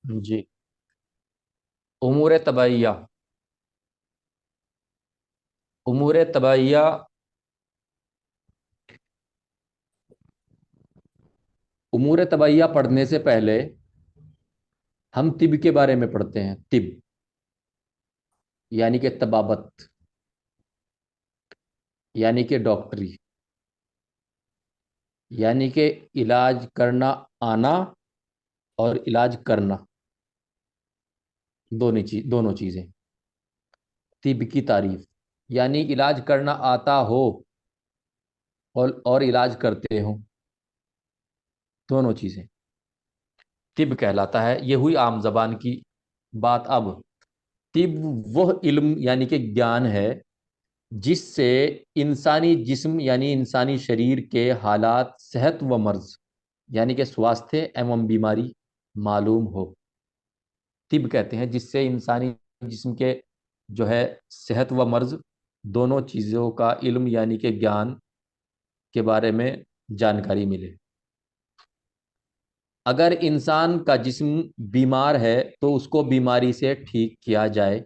जी। उमूर तबैया। उमूर तबैया उमूर तबैया पढ़ने से पहले हम तिब के बारे में पढ़ते हैं। तिब यानी कि तबाबत, यानी कि डॉक्टरी, यानी कि इलाज करना आना और इलाज करना, दोनों चीजें। तिब की तारीफ यानी इलाज करना आता हो और इलाज करते हो, दोनों चीजें तिब कहलाता है। ये हुई आम जबान की बात। अब तिब वह इल्म यानी कि ज्ञान है जिससे इंसानी जिस्म यानी इंसानी शरीर के हालात, सेहत व मर्ज यानी कि स्वास्थ्य एवं बीमारी मालूम हो। तिब कहते हैं जिससे इंसानी जिस्म के जो है सेहत व मर्ज, दोनों चीज़ों का इल्म यानी कि ज्ञान के बारे में जानकारी मिले। अगर इंसान का जिस्म बीमार है तो उसको बीमारी से ठीक किया जाए,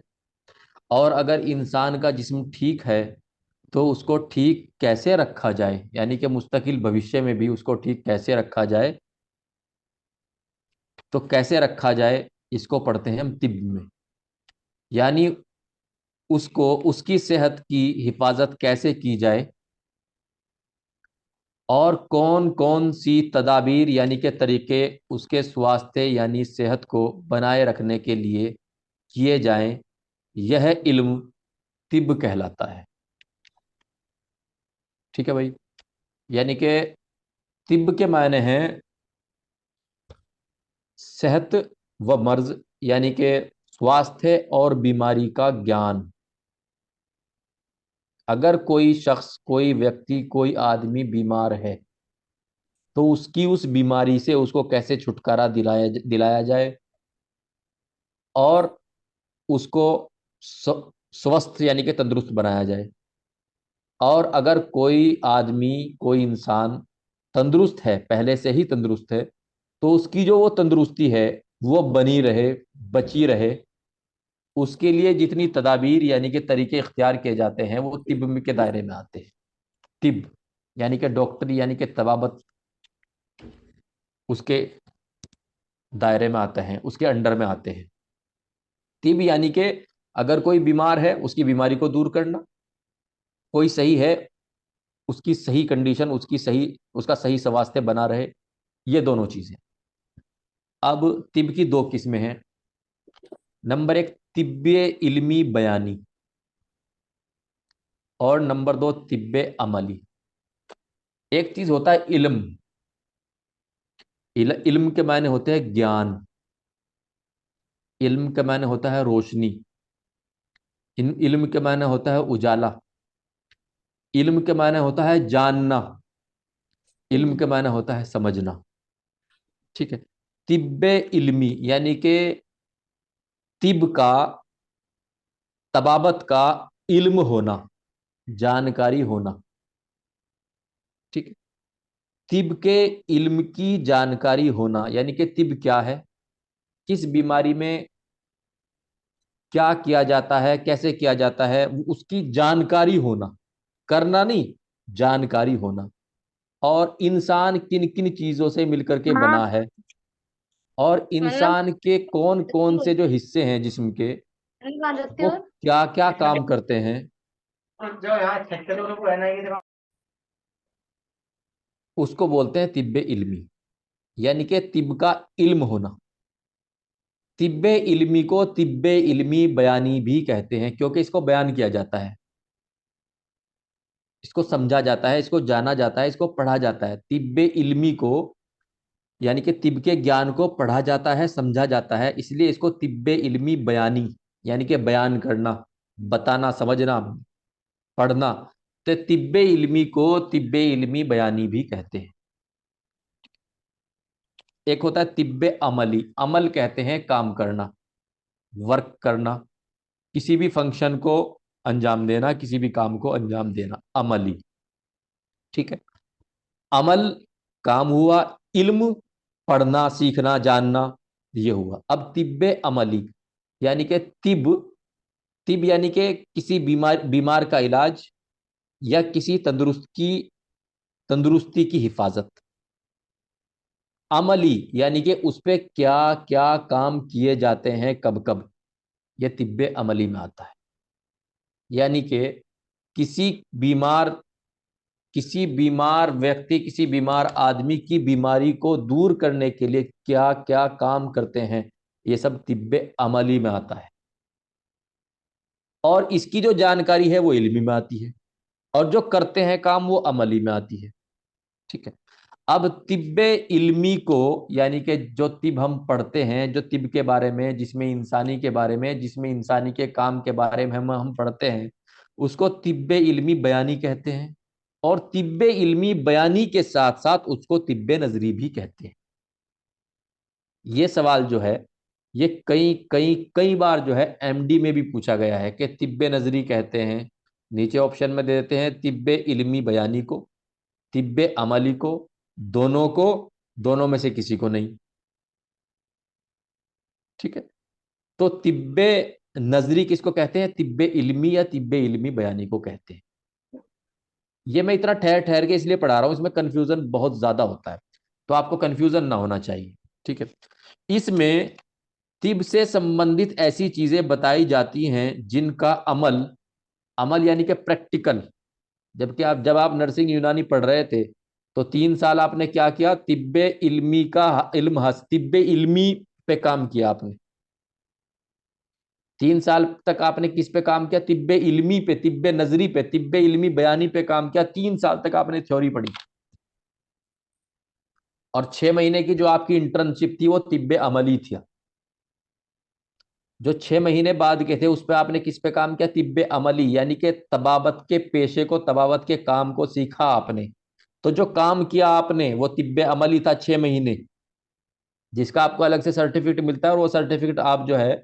और अगर इंसान का जिस्म ठीक है तो उसको ठीक कैसे रखा जाए, यानी कि मुस्तकिल भविष्य में भी उसको ठीक कैसे रखा जाए, तो कैसे रखा जाए इसको पढ़ते हैं हम तिब में। यानी उसको उसकी सेहत की हिफाजत कैसे की जाए और कौन कौन सी तदाबीर यानी के तरीके उसके स्वास्थ्य यानी सेहत को बनाए रखने के लिए किए जाएं, यह इल्म तिब कहलाता है। ठीक है भाई। यानी कि तिब के मायने हैं सेहत व मर्ज, यानी कि स्वास्थ्य और बीमारी का ज्ञान। अगर कोई शख्स, कोई व्यक्ति, कोई आदमी बीमार है तो उसकी उस बीमारी से उसको कैसे छुटकारा दिलाया दिलाया जाए और उसको स्वस्थ यानी कि तंदुरुस्त बनाया जाए। और अगर कोई आदमी, कोई इंसान तंदुरुस्त है, पहले से ही तंदुरुस्त है, तो उसकी जो वो तंदुरुस्ती है वो बनी रहे, बची रहे, उसके लिए जितनी तदाबीर यानी कि तरीके इख्तियार किए जाते हैं वो तिब के दायरे में आते हैं। तिब यानी कि डॉक्टरी यानी कि तबाबत उसके दायरे में आते हैं, उसके अंडर में आते हैं। तिब यानी कि अगर कोई बीमार है उसकी बीमारी को दूर करना, कोई सही है उसकी सही कंडीशन, उसका सही स्वास्थ्य बना रहे, ये दोनों चीजें। अब तिब की दो किस्में हैं। नंबर एक तिब्बे इल्मी बयानी, और नंबर दो तिब्बे अमली। एक चीज होता है इल्म। इल्म के मायने होते हैं ज्ञान, इल्म के मायने होता है रोशनी, इल्म के मायने होता है उजाला, इल्म के मायने होता है जानना, इल्म के मायने होता है समझना। ठीक है। तिब्बे इल्मी यानी कि तिब का, तबाबत का इल्म होना, जानकारी होना। ठीक है। तिब के इल्म की जानकारी होना यानी कि तिब क्या है, किस बीमारी में क्या किया जाता है, कैसे किया जाता है, उसकी जानकारी होना, करना नहीं, जानकारी होना। और इंसान किन किन चीजों से मिलकर के बना हाँ है, और मतलब इंसान के कौन कौन से जो हिस्से हैं जिस्म के, कहाँ जाते वो हो? क्या क्या काम करते हैं, जो यहाँ छक्के लोगों को है ना ये उसको बोलते हैं तिब्बे इल्मी। यानी कि तिब का इल्म होना। तिब्बे इल्मी को तिब्बे इल्मी बयानी भी कहते हैं क्योंकि इसको बयान किया जाता है, इसको समझा जाता है, इसको जाना जाता है, इसको पढ़ा जाता है। तिब्बे इल्मी को यानी कि तिब के ज्ञान को पढ़ा जाता है, समझा जाता है, इसलिए इसको तिब्बे इल्मी बयानी यानी कि बयान करना, बताना, समझना, पढ़ना, तो तिब्बे इल्मी को तिब्बे इल्मी बयानी भी कहते हैं। एक होता है तिब्बे अमली। अमल कहते हैं काम करना, वर्क करना, किसी भी फंक्शन को अंजाम देना, किसी भी काम को अंजाम देना, अमली। ठीक है। अमल काम हुआ, इल्म पढ़ना, सीखना, जानना, ये हुआ। अब तिब्बे अमली यानी कि तिब, तिब यानी कि किसी बीमार का इलाज या किसी तंदुरुस्ती की हिफाजत। अमली यानी कि उस पे क्या क्या काम किए जाते हैं, कब कब, यह तिब्बे अमली में आता है। यानी कि किसी बीमार किसी बीमार व्यक्ति, किसी बीमार आदमी की बीमारी को दूर करने के लिए क्या क्या काम करते हैं, ये सब तिब्बे अमली में आता है। और इसकी जो जानकारी है वो इल्मी में आती है, और जो करते हैं काम वो अमली में आती है। ठीक है। अब तिब्बे इल्मी को, यानी कि जो तिब हम पढ़ते हैं, जो तिब के बारे में, जिसमें इंसानी के बारे में, जिसमें इंसानी के काम के बारे में हम पढ़ते हैं, उसको तिब्बे इल्मी बयानी कहते हैं। और तिब्बे इल्मी बयानी के साथ साथ उसको तिब्बे नजरी भी कहते हैं। ये सवाल जो है, ये कई कई कई बार जो है एमडी में भी पूछा गया है कि तिब्बे नजरी कहते हैं, नीचे ऑप्शन में दे देते हैं तिब्बे इल्मी बयानी को, तिब्बे अमली को, दोनों को, दोनों में से किसी को नहीं। ठीक है। तो तिब्बे नजरी किसको कहते हैं? तिब्बे इल्मी या तिब्बे इल्मी बयानी को कहते हैं। ये मैं इतना ठहर ठहर के इसलिए पढ़ा रहा हूं, इसमें कंफ्यूजन बहुत ज्यादा होता है, तो आपको कंफ्यूजन ना होना चाहिए। ठीक है। इसमें तिब से संबंधित ऐसी चीजें बताई जाती हैं जिनका अमल, अमल यानी कि प्रैक्टिकल, जबकि आप जब आप नर्सिंग यूनानी पढ़ रहे थे तो 3 साल आपने क्या किया? तिब्बे इल्मी का तिब्बे इल्मी पे काम किया आपने। 3 साल तक आपने किस पे काम किया? तिब्बे इल्मी पे, तिब्बे नजरी पे, तिब्बे इल्मी बयानी पे काम किया। 3 साल तक आपने थ्योरी पढ़ी। और 6 महीने की जो आपकी इंटर्नशिप थी वो तिब्बे अमली थी। जो 6 महीने बाद के थे उस पे आपने किस पे काम किया? तिब्बे अमली, यानी कि तबाबत के पेशे को, तबाबत के काम को सीखा आपने। तो जो काम किया आपने वो तिब्बे अमली था 6 महीने, जिसका आपको अलग से सर्टिफिकेट मिलता है, और वो सर्टिफिकेट आप जो है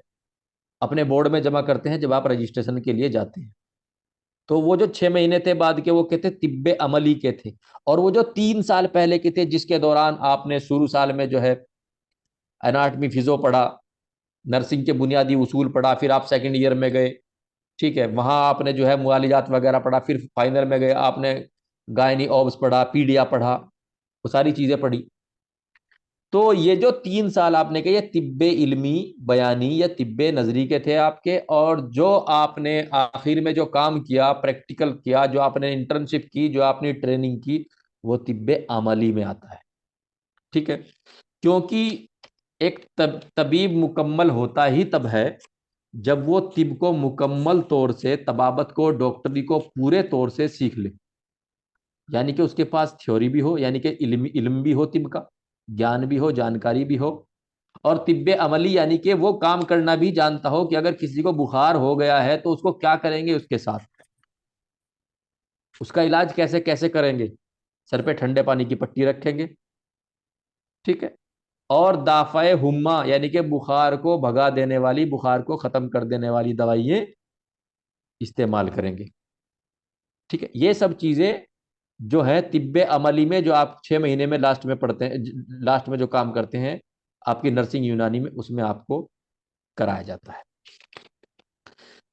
अपने बोर्ड में जमा करते हैं जब आप रजिस्ट्रेशन के लिए जाते हैं। तो वो जो 6 महीने थे बाद के, वो कहते तिब्बे अमली के थे। और वो जो 3 साल पहले के थे, जिसके दौरान आपने शुरू साल में जो है एनाटमी फिजो पढ़ा, नर्सिंग के बुनियादी उसूल पढ़ा, फिर आप सेकंड ईयर में गए। ठीक है, वहां आपने जो है मुआलिजात वगैरह पढ़ा, फिर फाइनल में गए आपने गायनी ऑब्स पढ़ा, पीडिया पढ़ा, वो सारी चीजें पढ़ी। तो ये जो 3 साल आपने किए, ये तिब्बे इल्मी बयानी या तिब्बे नजरी के थे आपके। और जो आपने आखिर में जो काम किया, प्रैक्टिकल किया, जो आपने इंटर्नशिप की, जो आपने ट्रेनिंग की, वो तिब्बे अमली में आता है। ठीक है। क्योंकि एक तबीब मुकम्मल होता ही तब है जब वो तिब को मुकम्मल तौर से, तबाबत को, डॉक्टरी को पूरे तौर से सीख ले। यानी कि उसके पास थ्योरी भी हो, यानी कि इल्म भी हो, तिब का ज्ञान भी हो, जानकारी भी हो। और तिब्बे अमली यानी कि वो काम करना भी जानता हो कि अगर किसी को बुखार हो गया है तो उसको क्या करेंगे, उसके साथ उसका इलाज कैसे कैसे करेंगे। सर पे ठंडे पानी की पट्टी रखेंगे। ठीक है। और दाफाए हुम्मा यानी कि बुखार को भगा देने वाली, बुखार को खत्म कर देने वाली दवाइयां इस्तेमाल करेंगे। ठीक है। ये सब चीजें जो है तिब्बे अमली में, जो आप 6 महीने में लास्ट में पढ़ते हैं, लास्ट में जो काम करते हैं आपकी नर्सिंग यूनानी में, उसमें आपको कराया जाता है।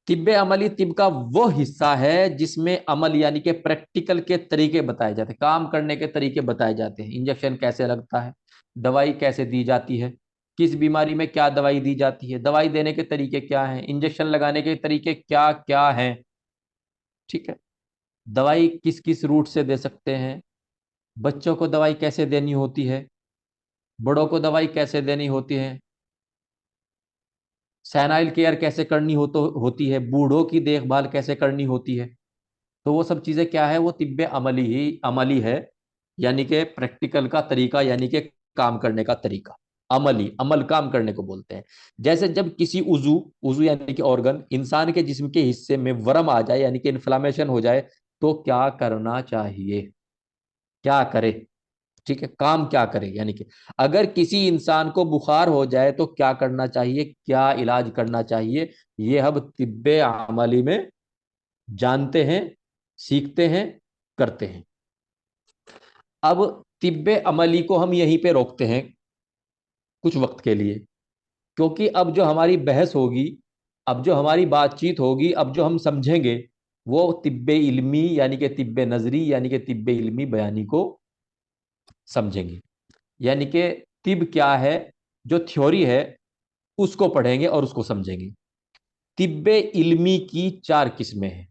तिब्बे अमली तिब का वो हिस्सा है जिसमें अमल यानी कि प्रैक्टिकल के तरीके बताए जाते हैं, काम करने के तरीके बताए जाते हैं। इंजेक्शन कैसे लगता है, दवाई कैसे दी जाती है, किस बीमारी में क्या दवाई दी जाती है, दवाई देने के तरीके क्या हैं, इंजेक्शन लगाने के तरीके क्या क्या हैं। ठीक है। दवाई किस किस रूट से दे सकते हैं, बच्चों को दवाई कैसे देनी होती है, बड़ों को दवाई कैसे देनी होती है, सैनाइल केयर कैसे करनी होती है, बूढ़ों की देखभाल कैसे करनी होती है। तो वो सब चीजें क्या है? वो तिब्बे अमली है, यानी कि प्रैक्टिकल का तरीका, यानी कि काम करने का तरीका। अमली, अमल काम करने को बोलते हैं। जैसे जब किसी उजू, उजू यानी कि ऑर्गन, इंसान के जिस्म के हिस्से में वर्म आ जाए, यानी कि इन्फ्लामेशन हो जाए, तो क्या करना चाहिए, क्या करे। ठीक है, काम क्या करे, यानी कि अगर किसी इंसान को बुखार हो जाए तो क्या करना चाहिए, क्या इलाज करना चाहिए, ये हम तिब्बे अमली में जानते हैं, सीखते हैं, करते हैं। अब तिब्बे अमली को हम यहीं पे रोकते हैं कुछ वक्त के लिए। क्योंकि अब जो हमारी बहस होगी, अब जो हमारी बातचीत होगी, अब जो हम समझेंगे, वो तिब्बे इल्मी यानी कि तिब्बे नजरी यानी कि तिब्बे इल्मी बयानी को समझेंगे। यानी कि तिब क्या है, जो थ्योरी है उसको पढ़ेंगे और उसको समझेंगे। तिब्बे इल्मी की चार किस्में हैं।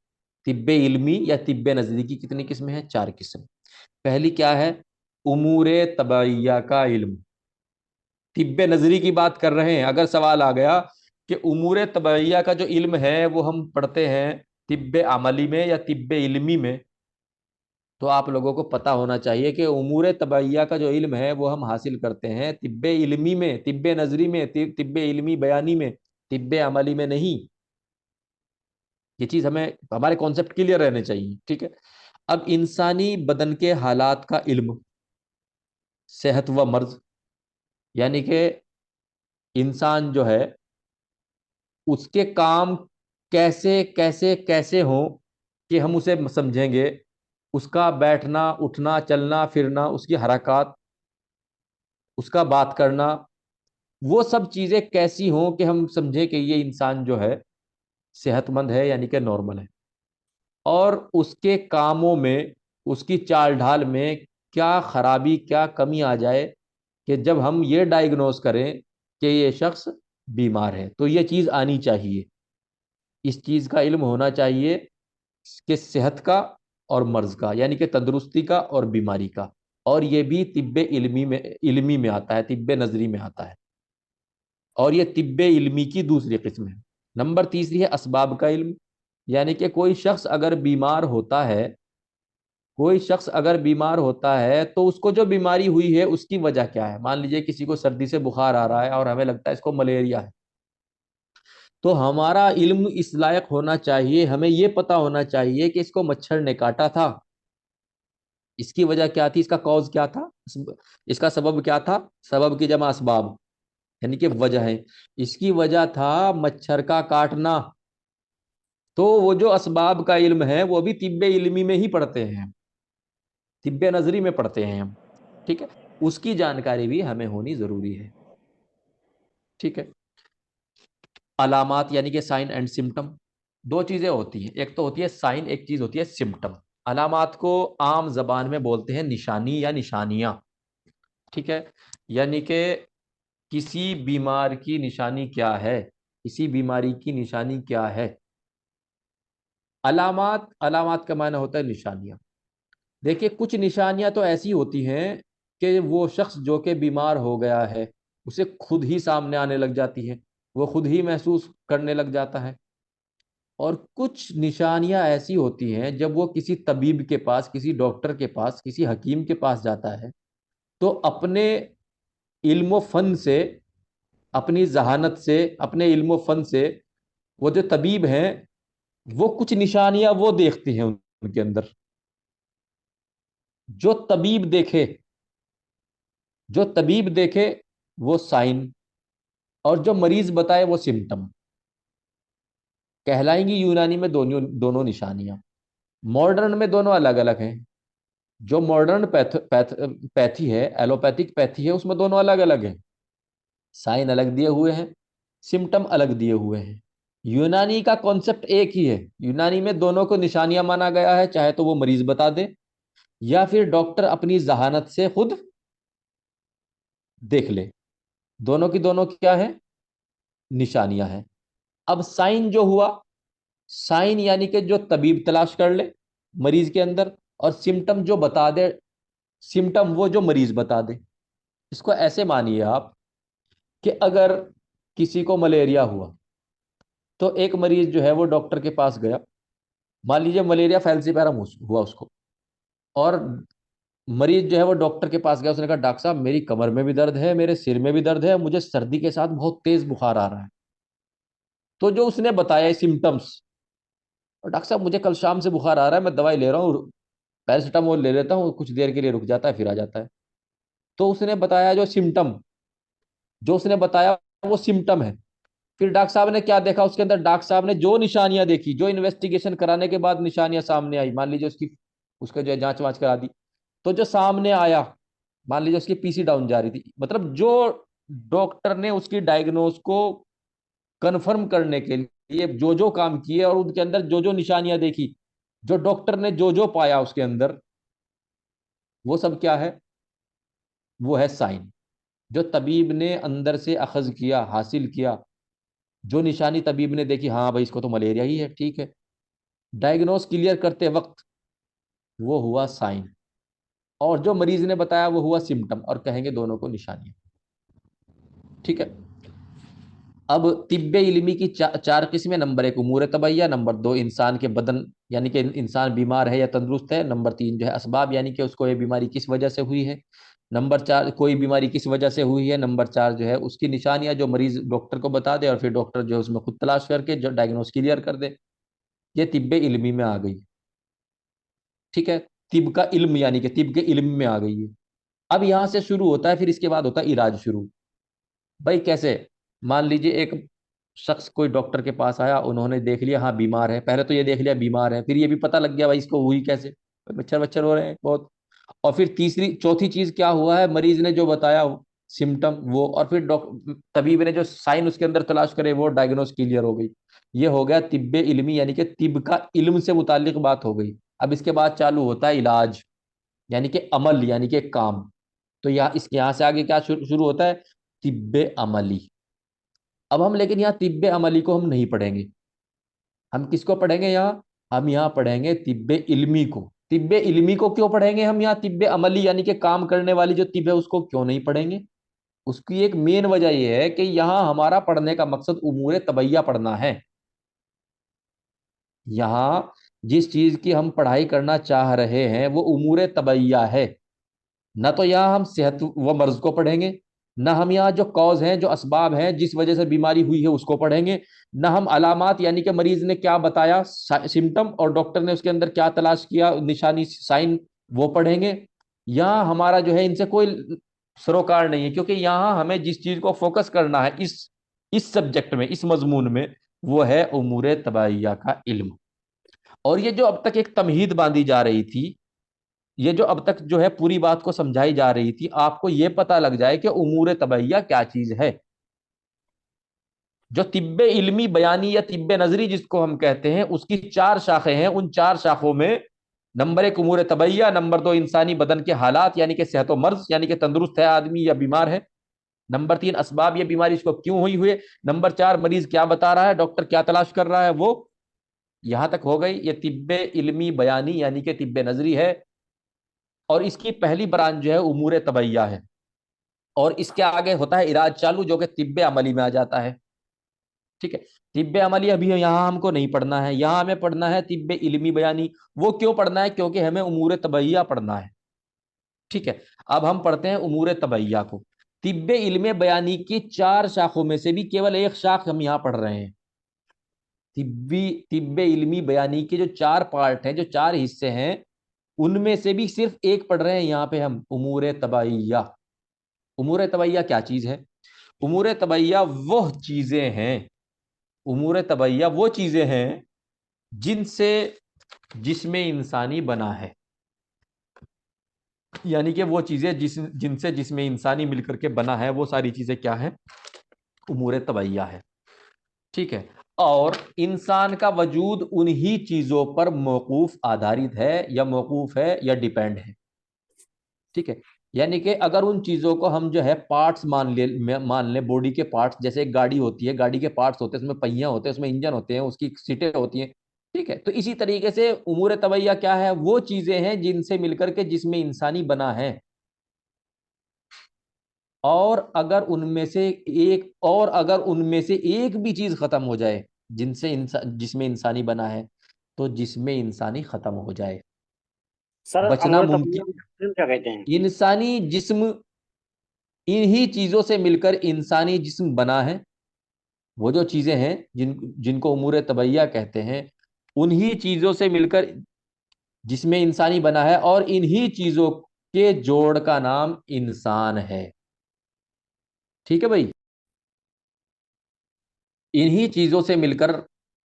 तिब्बे इल्मी या तिब्बे नजरी की कितनी किस्में हैं? चार किस्म। पहली क्या है? उमूरे तबैया का इल्म। तिब्बे नजरी की बात कर रहे हैं, अगर सवाल आ गया कि उमूरे तबैया का जो इल्म है वो हम पढ़ते हैं तिब्बे अमली में या तिब्बे इल्मी में, तो आप लोगों को पता होना चाहिए कि उमूर तबैया का जो इल्म है वो हम हासिल करते हैं तिब्बे इल्मी में, तिब्बे नजरी में, तिब्बे इल्मी बयानी में, तिब्बे अमली में नहीं। ये चीज हमें, हमारे कॉन्सेप्ट क्लियर रहने चाहिए, ठीक है। अब इंसानी बदन के हालात का इल्म, सेहत व मर्ज, यानी कि इंसान जो है उसके काम कैसे कैसे कैसे हो कि हम उसे समझेंगे, उसका बैठना उठना चलना फिरना, उसकी हरकत, उसका बात करना, वो सब चीजें कैसी हों कि हम समझें कि ये इंसान जो है सेहतमंद है यानी कि नॉर्मल है। और उसके कामों में, उसकी चाल ढाल में क्या खराबी क्या कमी आ जाए कि जब हम ये डायग्नोस करें कि ये शख्स बीमार है, तो ये चीज आनी चाहिए। इस चीज का इल्म होना चाहिए कि सेहत का और मर्ज का, यानी कि तंदुरुस्ती का और बीमारी का। और ये भी तिब्बे इल्मी में आता है, तिब्बे नजरी में आता है। और ये तिब्बे इल्मी की दूसरी किस्म है। नंबर तीसरी है असबाब का इल्म, यानी कि कोई शख्स अगर बीमार होता है, कोई शख्स अगर बीमार होता है तो उसको जो बीमारी हुई है उसकी वजह क्या है। मान लीजिए किसी को सर्दी से बुखार आ रहा है और हमें लगता है इसको मलेरिया है, तो हमारा इल्म इस लायक होना चाहिए, हमें यह पता होना चाहिए कि इसको मच्छर ने काटा था, इसकी वजह क्या थी, इसका कॉज क्या था, इसका सबब क्या था। सबब की जमा असबाब, यानी कि वजह है। इसकी वजह था मच्छर का काटना। तो वो जो असबाब का इल्म है वो भी तिब्बे इल्मी में ही पढ़ते हैं, तिब्बे नजरी में पढ़ते हैं हम, ठीक है। उसकी जानकारी भी हमें होनी जरूरी है, ठीक है। अलामात यानी कि साइन एंड सिम्टम, दो चीजें होती हैं, एक तो होती है साइन, एक चीज होती है सिम्टम। अलामात को आम जबान में बोलते हैं निशानी या निशानियां, ठीक है। यानी कि किसी बीमार की निशानी क्या है, किसी बीमारी की निशानी क्या है। अलामात, अलामात का माना होता है निशानियां। देखिए कुछ निशानियां तो ऐसी होती हैं कि वो शख्स जो कि बीमार हो गया है उसे खुद ही सामने आने लग जाती है, वो खुद ही महसूस करने लग जाता है। और कुछ निशानियां ऐसी होती हैं जब वो किसी तबीब के पास, किसी डॉक्टर के पास, किसी हकीम के पास जाता है, तो अपने इल्मो फन से, अपनी जहानत से, अपने इल्मो फन से वो जो तबीब हैं वो कुछ निशानियां वो देखते हैं उनके अंदर। जो तबीब देखे, जो तबीब देखे वो साइन, और जो मरीज बताए वो सिम्टम कहलाएंगी। यूनानी में दोनों दोनों निशानियां। मॉडर्न में दोनों अलग अलग हैं। जो मॉडर्न पैथी है, एलोपैथिक पैथी है, उसमें दोनों अलग अलग हैं। साइन अलग दिए हुए हैं, सिम्टम अलग दिए हुए हैं। यूनानी का कॉन्सेप्ट एक ही है। यूनानी में दोनों को निशानियां माना गया है, चाहे तो वो मरीज बता दे या फिर डॉक्टर अपनी जहानत से खुद देख ले। दोनों की दोनों क्या है? निशानियां हैं। अब साइन जो हुआ, साइन यानी कि जो तबीब तलाश कर ले मरीज के अंदर, और सिम्टम जो बता दे, सिम्टम वो जो मरीज बता दे। इसको ऐसे मानिए आप कि अगर किसी को मलेरिया हुआ तो एक मरीज जो है वो डॉक्टर के पास गया। मान लीजिए मलेरिया फैल्सीपैरम हुआ उसको, और मरीज जो है वो डॉक्टर के पास गया, उसने कहा डॉक्टर साहब मेरी कमर में भी दर्द है, मेरे सिर में भी दर्द है, मुझे सर्दी के साथ बहुत तेज बुखार आ रहा है। तो जो उसने बताया सिम्टम्स, और डॉक्टर साहब मुझे कल शाम से बुखार आ रहा है, मैं दवाई ले रहा हूँ, पैरासीटामोल ले लेता हूँ, कुछ देर के लिए रुक जाता है फिर आ जाता है। तो उसने बताया जो सिम्टम, जो उसने बताया वो सिम्टम है। फिर डॉक्टर साहब ने क्या देखा उसके अंदर, डॉक्टर साहब ने जो निशानियां देखी, जो इन्वेस्टिगेशन कराने के बाद निशानियां सामने आई, मान लीजिए उसकी, उसका जो है जांच वांच करा दी, तो जो सामने आया, मान लीजिए उसकी पीसी डाउन जा रही थी, मतलब जो डॉक्टर ने उसकी डायग्नोस को कंफर्म करने के लिए जो जो काम किए और उनके अंदर जो जो निशानियां देखी, जो डॉक्टर ने जो जो पाया उसके अंदर, वो सब क्या है? वो है साइन। जो तबीब ने अंदर से अखज किया, हासिल किया, जो निशानी तबीब ने देखी, हाँ भाई इसको तो मलेरिया ही है, ठीक है, डायग्नोस क्लियर करते वक्त, वो हुआ साइन। और जो मरीज ने बताया वो हुआ सिम्टम, और कहेंगे दोनों को निशानियां। ठीक है। अब तिब्बे इल्मी की चार किस्में। नंबर एक उमूर तबैया, नंबर दो इंसान के बदन, यानी कि इंसान बीमार है या तंदुरुस्त है, नंबर तीन जो है असबाब, यानी कि उसको ये बीमारी किस वजह से हुई है, नंबर चार कोई बीमारी किस वजह से हुई है, नंबर चार जो है उसकी निशानियां जो मरीज डॉक्टर को बता दे, और फिर डॉक्टर जो है उसमें खुद तलाश करके जो डायग्नोस क्लियर कर दे। ये तिब्बे इल्मी में आ गई। ठीक है। तिब का इल्म, यानी कि तिब के इल्म में आ गई है। अब यहां से शुरू होता है, फिर इसके बाद होता है इलाज शुरू। भाई कैसे? मान लीजिए एक शख्स कोई डॉक्टर के पास आया, उन्होंने देख लिया हाँ बीमार है, पहले तो ये देख लिया बीमार है, फिर ये भी पता लग गया भाई इसको हुई कैसे, मच्छर मच्छर हो रहे हैं बहुत। और फिर तीसरी चौथी चीज क्या हुआ है, मरीज ने जो बताया सिम्टम वो, और फिर डॉक्टर तबीब ने जो साइन उसके अंदर तलाश करे, वो डायग्नोस क्लियर हो गई। ये हो गया तिब्बे इल्मी, यानी कि तिब का इल्म से मुतालिक बात हो गई। अब इसके बाद चालू होता है इलाज, यानी कि अमल, यानी कि काम। तो यहाँ इसके यहाँ से आगे क्या शुरू होता है? तिब्बे अमली। अब हम लेकिन यहाँ तिब्बे अमली को हम नहीं पढ़ेंगे। हम किसको पढ़ेंगे यहाँ? हम यहाँ पढ़ेंगे तिब्बे इल्मी को। तिब्बे इल्मी को क्यों पढ़ेंगे हम यहाँ? तिब्बे अमली यानी कि काम करने वाली जो तिब है उसको क्यों नहीं पढ़ेंगे? उसकी एक मेन वजह यह है कि यहाँ हमारा पढ़ने का मकसद उमूर तबैया पढ़ना है। यहाँ जिस चीज की हम पढ़ाई करना चाह रहे हैं वो उमूर तबैया है। ना तो यहाँ हम सेहत व मर्ज को पढ़ेंगे, ना हम यहाँ जो कॉज हैं, जो असबाब हैं जिस वजह से बीमारी हुई है उसको पढ़ेंगे, ना हम अलामात यानी कि मरीज ने क्या बताया सिम्टम, और डॉक्टर ने उसके अंदर क्या तलाश किया निशानी साइन, वो पढ़ेंगे। यहाँ हमारा जो है इनसे कोई सरोकार नहीं है, क्योंकि यहाँ हमें जिस चीज को फोकस करना है इस सब्जेक्ट में, इस मजमून में, वो है उमूर तबाइया का इल्म। और ये जो अब तक एक तमहीद बांधी जा रही थी, ये जो अब तक जो है पूरी बात को समझाई जा रही थी, आपको ये पता लग जाए कि उमूर तबैया क्या चीज है। जो तिब्बे इल्मी बयानी या तिब्बे नजरी जिसको हम कहते हैं, उसकी चार शाखें हैं। उन चार शाखों में नंबर एक उमूर तबैया, नंबर दो इंसानी बदन के हालात यानी कि सेहत मर्ज, यानी कि तंदुरुस्त है आदमी या बीमार है, नंबर तीन असबाब, ये बीमारी इसको क्यों हुई हुई, नंबर चार मरीज क्या बता रहा है, डॉक्टर क्या तलाश कर रहा है वो। यहां तक हो गई। ये तिब्बे इल्मी बयानी यानी कि तिब्बे नजरी है। और इसकी पहली ब्रांच जो है उमूर तबैया है। और इसके आगे होता है इलाज चालू, जो कि तिब्बे अमली में आ जाता है। ठीक है। तिब्बे अमली अभी यहाँ हमको नहीं पढ़ना है, यहाँ हमें पढ़ना है तिब्बे इल्मी बयानी। वो क्यों पढ़ना है? क्योंकि हमें उमूर तबैया पढ़ना है। ठीक है। अब हम पढ़ते हैं उमूर तबैया को। तिब्बे इल्मे बयानी की चार शाखों में से भी केवल एक शाख हम यहाँ पढ़ रहे हैं। तिब्बे इल्मी बयानी के जो चार पार्ट हैं, जो चार हिस्से हैं, उनमें से भी सिर्फ एक पढ़ रहे हैं यहाँ पे हम, उमूर तबैया। उमूर तबैया क्या चीज है? उमूर तबैया वो चीजें हैं, उमूर तबैया वो चीजें हैं जिनसे जिसमें इंसानी बना है। यानी कि वो चीजें जिनसे जिसमें इंसानी मिलकर के बना है, वो सारी चीजें क्या है? उमूर तबैया है। ठीक है। और इंसान का वजूद उन्हीं चीजों पर मौकूफ आधारित है, या मौकूफ है, या डिपेंड है। ठीक है। यानी कि अगर उन चीजों को हम जो है पार्ट्स मान ले बॉडी के पार्ट्स, जैसे एक गाड़ी होती है, गाड़ी के पार्ट्स होते हैं, उसमें पहिया होते हैं, उसमें इंजन होते हैं, उसकी सीटें होती हैं। ठीक है। तो इसी तरीके से उमूर तबैया क्या है? वो चीजें हैं जिनसे मिलकर के जिसमें इंसानी बना है। और अगर उनमें से एक भी चीज खत्म हो जाए जिसमें इंसानी बना है, तो जिसमें इंसानी खत्म हो जाए, सर बचना अमूर्त मुमकिन। फिल्म क्या कहते हैं? इंसानी जिस्म, इन्हीं चीजों से मिलकर इंसानी जिस्म बना है। वो जो चीजें हैं जिनको उमूर तबैया कहते हैं, उन्हीं चीजों से मिलकर जिसमें इंसानी बना है, और इन्हीं चीजों के जोड़ का नाम इंसान है। ठीक है भाई। इन्हीं चीजों से मिलकर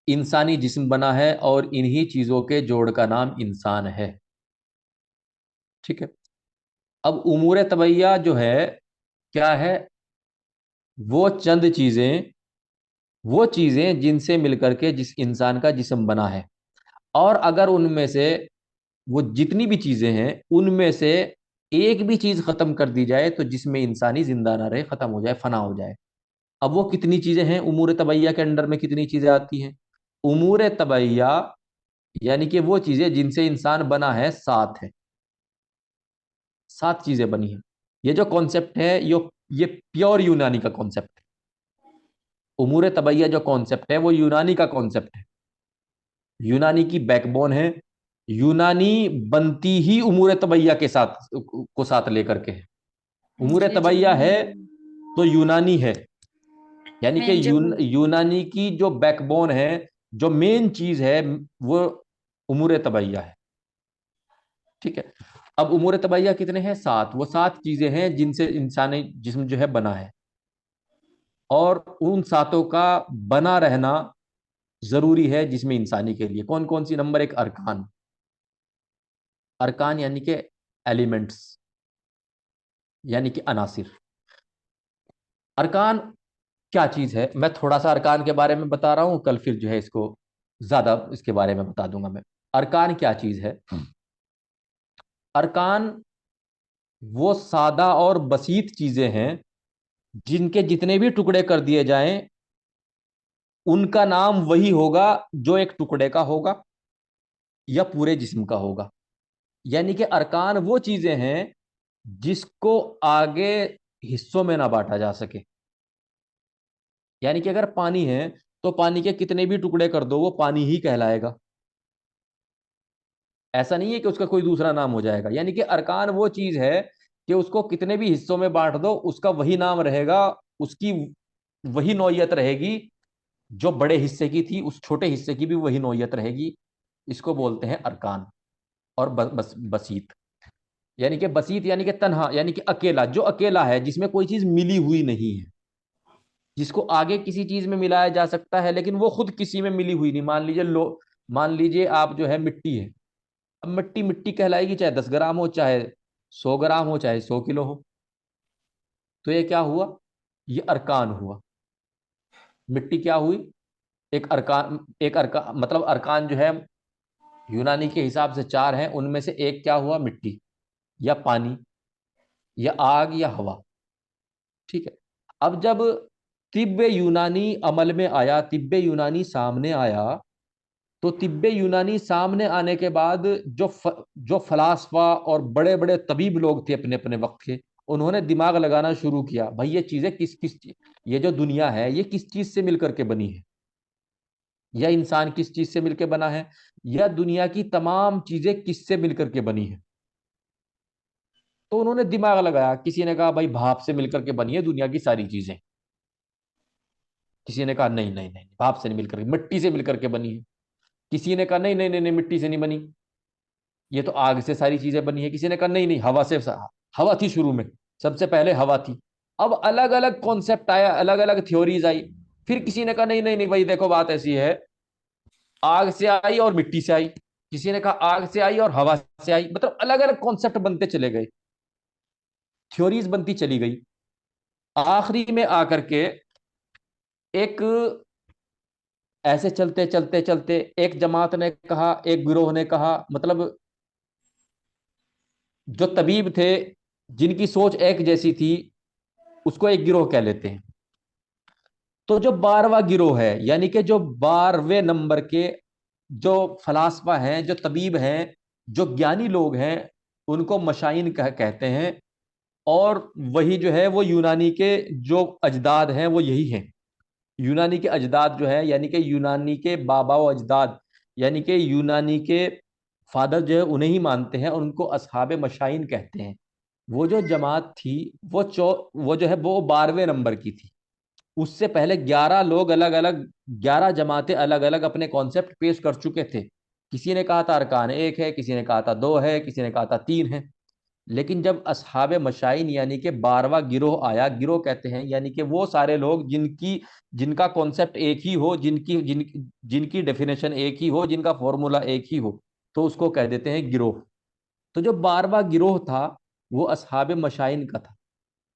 इंसानी जिस्म बना है, और इन्हीं चीजों के जोड़ का नाम इंसान है। ठीक है। अब उमूर तबैया जो है क्या है? वो चंद चीजें, वो चीजें जिनसे मिलकर के जिस इंसान का जिस्म बना है, और अगर उनमें से वो जितनी भी चीजें हैं उनमें से एक भी चीज खत्म कर दी जाए तो जिसमें इंसानी जिंदा ना रहे, खत्म हो जाए, फना हो जाए। अब वो कितनी चीजें हैं, उमूर तबैया के अंडर में कितनी चीजें आती हैं? उमूर तबैया यानी कि वो चीजें जिनसे इंसान बना है, सात है। सात चीजें बनी हैं। ये जो कॉन्सेप्ट है ये प्योर यूनानी का कॉन्सेप्ट है। उमूर तबैया जो कॉन्सेप्ट है वो यूनानी का कॉन्सेप्ट है, यूनानी की बैकबोन है। यूनानी बनती ही उमूर तबैया के साथ को साथ लेकर के है। उमूर जी जी। तबैया है तो यूनानी है। यानी कि मैं जब यूनानी की जो बैकबोन है, जो मेन चीज है, वो उमूर तबैया है। ठीक है। अब उमूर तबैया कितने हैं? सात। वो सात चीजें हैं जिनसे इंसानी जिस्म जो है बना है, और उन सातों का बना रहना जरूरी है जिसमें इंसानी के लिए। कौन कौन सी? नंबर एक, अरकान। अरकान यानी कि एलिमेंट्स, यानी कि अनासिर। अरकान क्या चीज है, मैं थोड़ा सा अरकान के बारे में बता रहा हूं, कल फिर जो है इसको ज्यादा इसके बारे में बता दूंगा मैं। अरकान क्या चीज है? अरकान वो सादा और बसीत चीजें हैं जिनके जितने भी टुकड़े कर दिए जाएं उनका नाम वही होगा जो एक टुकड़े का होगा या पूरे जिस्म का होगा। यानी कि अरकान वो चीजें हैं जिसको आगे हिस्सों में ना बांटा जा सके। यानी कि अगर पानी है तो पानी के कितने भी टुकड़े कर दो वो पानी ही कहलाएगा। ऐसा नहीं है कि उसका कोई दूसरा नाम हो जाएगा। यानी कि अरकान वो चीज है कि उसको कितने भी हिस्सों में बांट दो उसका वही नाम रहेगा, उसकी वही नौयत रहेगी। जो बड़े हिस्से की थी उस छोटे हिस्से की भी वही नौयत रहेगी। इसको बोलते हैं अरकान। और बसीत यानी कि बसीत यानी कि तन्हा, यानी कि अकेला, जो अकेला है जिसमें कोई चीज मिली हुई नहीं है, जिसको आगे किसी चीज में मिलाया जा सकता है लेकिन वो खुद किसी में मिली हुई नहीं। मान लीजिए लो, मान लीजिए आप जो है मिट्टी है। अब मिट्टी मिट्टी कहलाएगी, चाहे 10 ग्राम हो, चाहे 100 ग्राम हो, चाहे 100 किलो हो। तो ये क्या हुआ? ये अरकान हुआ। मिट्टी क्या हुई? एक अरकान। एक अरकान मतलब अरकान जो है यूनानी के हिसाब से चार हैं, उनमें से एक क्या हुआ? मिट्टी या पानी या आग या हवा। ठीक है। अब जब तिब्बे यूनानी अमल में आया, तिब्बे यूनानी सामने आया, तो तिब्बे यूनानी सामने आने के बाद जो फलासफा और बड़े बड़े तबीब लोग थे अपने अपने वक्त के, उन्होंने दिमाग लगाना शुरू किया, भाई ये चीजें किस किस ये जो दुनिया है ये किस चीज से मिलकर के बनी है, या इंसान किस चीज से मिलकर बना है, या दुनिया की तमाम चीजें किससे मिलकर के बनी है। तो उन्होंने दिमाग लगाया। किसी ने कहा भाई भाप से मिलकर के बनी है दुनिया की सारी चीजें। किसी ने कहा नहीं नहीं नहीं, भाप से नहीं मिलकर के, मिट्टी से मिलकर के बनी है। किसी ने कहा नहीं नहीं नहीं नहीं, मिट्टी से नहीं बनी, ये तो आग से सारी चीजें बनी है। किसी ने कहा नहीं नहीं, हवा से, हवा थी शुरू में, सबसे पहले हवा थी। अब अलग अलग कॉन्सेप्ट आया, अलग अलग थ्योरीज आई। फिर किसी ने कहा नहीं नहीं नहीं भाई देखो बात ऐसी है, आग से आई और मिट्टी से आई। किसी ने कहा आग से आई और हवा से आई। मतलब अलग अलग कॉन्सेप्ट बनते चले गए, थ्योरीज बनती चली गई। आखिरी में आकर के एक, ऐसे चलते चलते चलते एक जमात ने कहा, एक गिरोह ने कहा, मतलब जो तबीब थे जिनकी सोच एक जैसी थी उसको एक गिरोह कह लेते हैं। तो जो 12वां गिरोह है, यानी कि जो 12वें नंबर के जो फलासफा हैं, जो तबीब हैं, जो ज्ञानी लोग हैं, उनको मशाइन कहते हैं। और वही जो है वो यूनानी के जो अजदाद हैं वो यही हैं। यूनानी के अजदाद जो है, यानी कि यूनानी के बाबा व अजदाद, यानी कि यूनानी के फादर जो है उन्हें ही मानते हैं और उनको असहाब मशाइन कहते हैं। वो जो जमात थी वो जो है वो 12वें नंबर की थी। उससे पहले 11 लोग अलग अलग, 11 जमातें अलग अलग अपने कॉन्सेप्ट पेश कर चुके थे। किसी ने कहा था अरकान एक है, किसी ने कहा था दो है, किसी ने कहा था तीन है। लेकिन जब असहाब मशाइन यानी कि 12वां गिरोह आया, गिरोह कहते हैं यानी कि वो सारे लोग जिनका कॉन्सेप्ट एक ही हो, जिनकी डेफिनेशन एक ही हो, जिनका फॉर्मूला एक ही हो, तो उसको कह देते हैं गिरोह। तो जो 12वां गिरोह था वो असहाब मशाइन का था।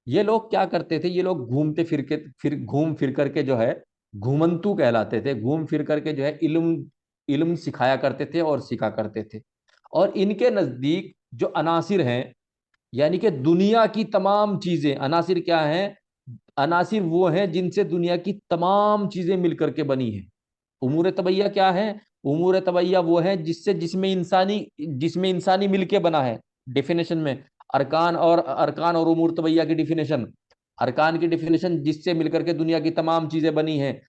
ये लोग क्या करते थे, ये लोग घूमते फिर के, फिर घूम फिर करके जो है घूमंतू कहलाते थे। घूम फिर करके जो है इल्म इल्म सिखाया करते थे और सिखा करते थे। और इनके नजदीक जो अनासिर हैं, यानी कि दुनिया की तमाम चीजें, अनासिर क्या है, अनासिर वो हैं जिनसे दुनिया की तमाम चीजें मिलकर के बनी है। उमूर तबैया क्या है, उमूर तबैया वो है जिससे जिसमें इंसानी मिलके बना है। डेफिनेशन में अरकान और उमूर तबैया की डिफिनेशन, अरकान की डिफिनेशन जिससे मिलकर के दुनिया की तमाम चीजें बनी हैं,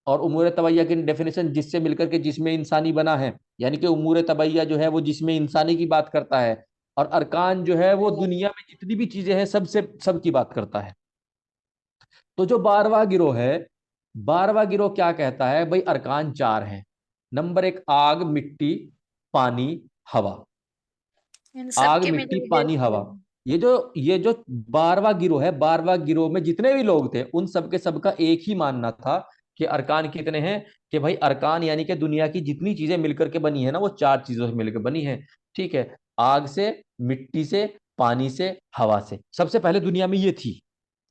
और उमूर तबैया की डेफिनेशन जिससे मिलकर के जिसमें इंसानी बना है। यानी कि उमूर तबैया जो है वो जिसमें इंसानी की बात करता है, और अरकान जो है वो दुनिया में जितनी भी चीजें हैं सबसे सब की बात करता है। तो जो 12वां गिरोह है, 12वां गिरोह क्या कहता है भाई, अरकान चार हैं। नंबर एक, आग, मिट्टी, पानी, हवा। इन सब आग, के में मिट्टी, जो पानी, हवा। ये जो 12वां गिरोह है, 12वां गिरोह में जितने भी लोग थे उन सबके सबका एक ही मानना था कि अरकान कितने हैं, कि भाई अरकान यानी कि दुनिया की जितनी चीजें मिलकर के बनी है ना वो चार चीजों से मिलकर बनी है। ठीक है, आग से, मिट्टी से, पानी से, हवा से। सबसे पहले दुनिया में ये थी,